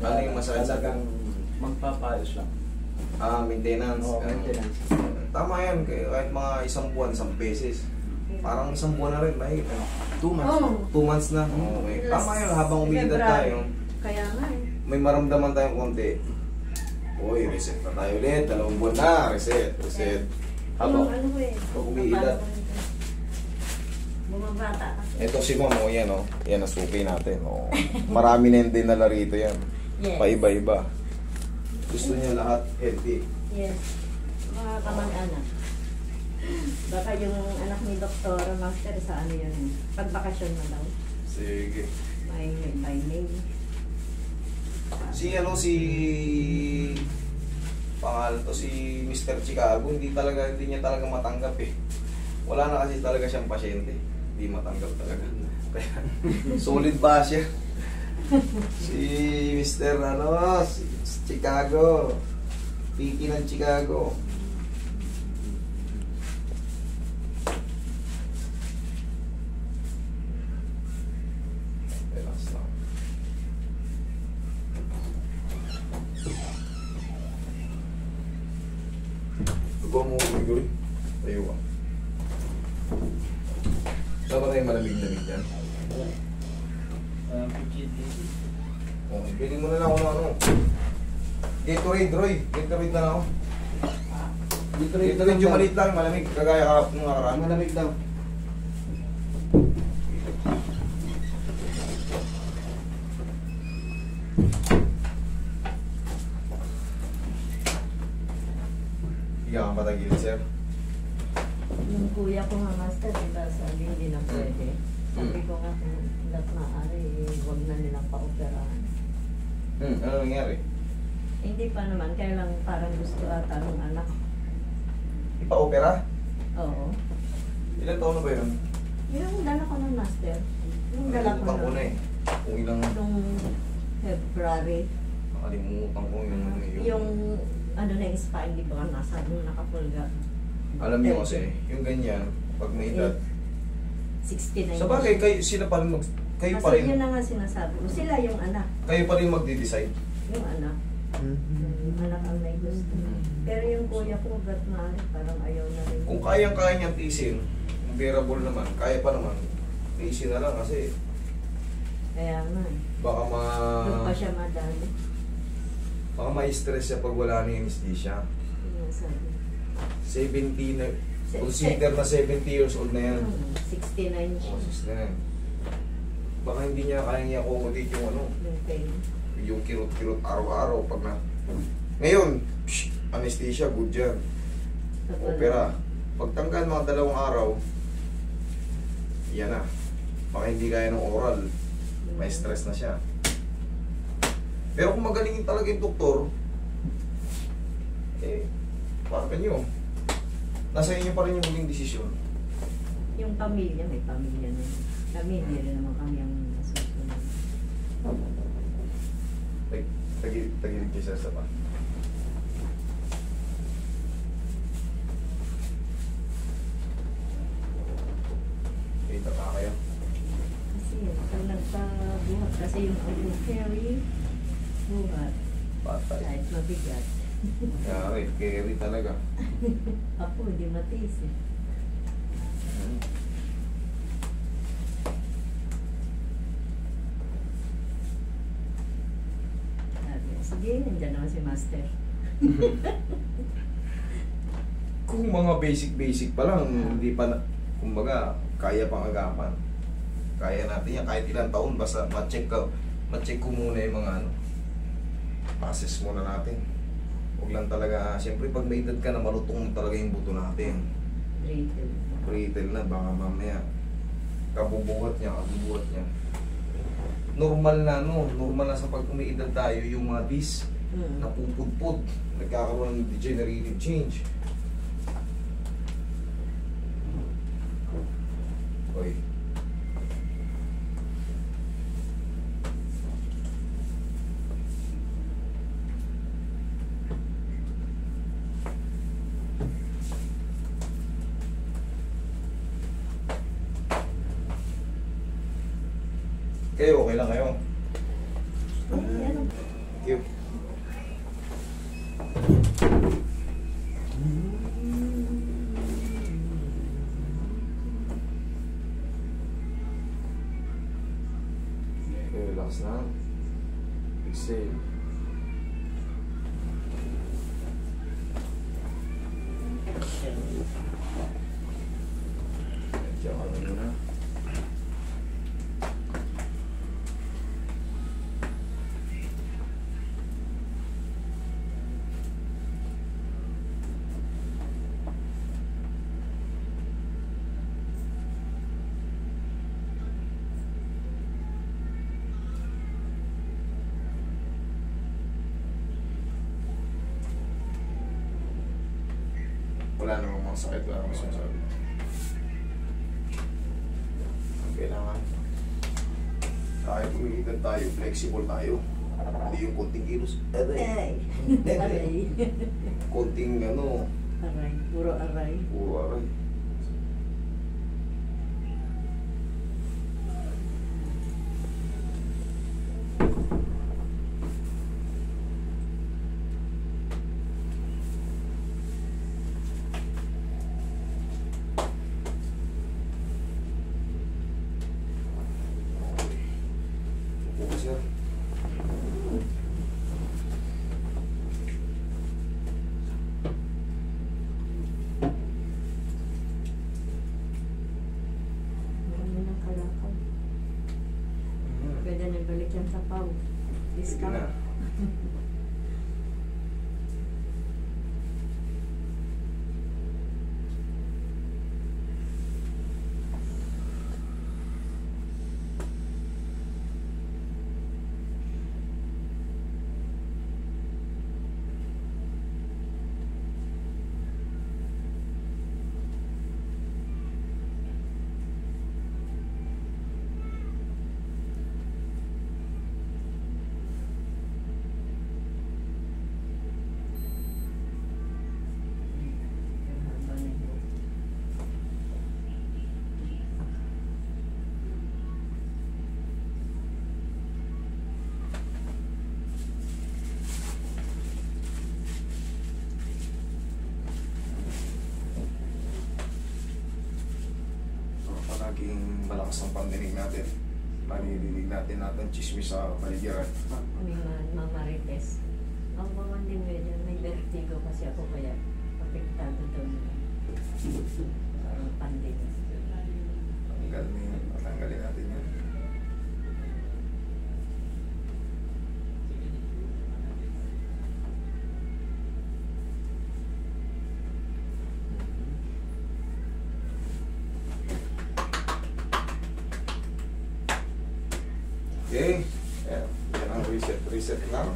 Ano yung masakit sa Talagang magpapayos lang. Maintenance. Oo, maintenance. Tama yan, kahit mga isang buwan, isang beses. Parang isang buwan na rin, mahigit. 2 months. Oh. 2 months na. Okay. Tama yun, habang umiidad tayo, Kaya nga eh. may maramdaman tayong konti. Uy, reset na tayo ulit. 2 buwan na, reset. Habang Yung ano eh. pag umiidad. Bumabata kasi. Ito si Ma'am, yan o. Yan, nasuki natin. Oh. Marami na yung dinala rito yan. Yes. Paiba-iba. Gusto niya lahat healthy. Yes. Mga kamag-anak. Baka yung anak ni Doktor Master sa ano yun. Pagbakasyon na daw. Sige. May by name. Si pangalan to, si Mr. Chicago, hindi niya talaga matanggap eh. Wala na kasi talaga siyang pasyente. Hindi matanggap talaga. Kaya, solid ba siya? Si Mr. si Chicago. Piki ng Chicago. Relax lang. Huwag mo umiguri. Tayo ka. Saan ba tayo malamig-lamig dyan? Okay, pili mo na lang ako ng ano. Gatorade, Roy. Gatorade na lang ako. Gatorade yung maliit lang, malamig. Kagaya ka nung nakaraan. Malamig daw. Hindi ka patagilid, sir. Yung kuya ko nga Master, diba sabi hindi na pwede. Sabi ko nga kung lahat maaari, huwag na nilang pa-operahan. Ano nangyari? Hindi pa naman, kaya lang parang gusto ata ng anak. Ipa-opera? Oo. Ilan taon na ba yun? Yung dala ko ng Master. Yung dala ko Nakalimutan ko na eh. Kung ilang... Nung February. Nakalimutan ko Yung ano na yung spine, di ba nasa nung nakapulga. Alam niyo kasi, yung ganyan, pag may edad. 69. Sa bagay, sila pa rin kayo pa Kasi rin, yun na nga sinasabi ko. Sila yung anak. kayo pa rin magde-decide. Yung anak. Yung anak ang may gusto. Pero yung kuya ko, ba't maaari, parang ayaw na rin. Kung kayang-kaya niyang tiisin, bearable naman, kaya pa naman, tiisin na lang kasi Kaya nga eh. baka Doon pa siya madali. baka ma-stress siya pag wala na yung anesthesia. Yung nga sabi. 70 na, consider na 70 years old na yan. 69 siya. Osos na yan. Baka hindi niya kayang i-accommodate yung ano, Yung pain. yung kirot-kirot araw-araw pag na. Ngayon, anesthesia, good yan. Opera. Pagtanggal mga 2 araw, yan na. Baka hindi kaya ng oral. May stress na siya. Pero kung magalingin talaga yung doktor, parang nyo. Nasa inyo pa rin yung huling desisyon. Yung pamilya, may pamilya na. Kami, hindi rin naman kami ang nasusunod. Tagilid kayo sa pa. Kita pa kayo. Kasi pag nagpabuhat kasi yung carry, buhat. Patay. Kahit mabigat. Carry talaga. Ako, hindi matiis eh. Sabi, sige, nandiyan naman si Master. Kung mga basic pa lang, hindi pa na, kumbaga, kaya pang agapan. Kaya natin yan, kahit ilang taon, basta ma-check ko muna yung mga ano, process muna natin. Huwag lang talaga, siyempre pag may edad ka na, malutong talaga yung buto natin. Brittle. Brittle na, baka mamaya, kabubuhat niya. Normal na sa pag umiidad tayo, yung mga disc, napupudpud, nagkakaroon ng degenerative change. Oy. Kayo, okay lang kayo? Thank you. Okay, relax na. Exhale. Medyo ano muna. Wala namang mga sakit, wala namang sinasabi. Ang kailangan, kahit umiitan tayo, flexible tayo. Hindi yung konting kilos. Aray. Aray. Konting ano, Aray. Puro aray. puro aray. Upo ka, sir. Marami ng kalakal. Pwede na balik yan sa pau. Sige Discount. na. Palaging malakas ang pandinig natin. Maririnig natin chismis sa paligiran. May mamarites. Ang mga din medyo may vertigo kasi ako kaya apektado daw nila. Parang pandin. Tanggalin natin yan. Okay. Yan ang reset lang.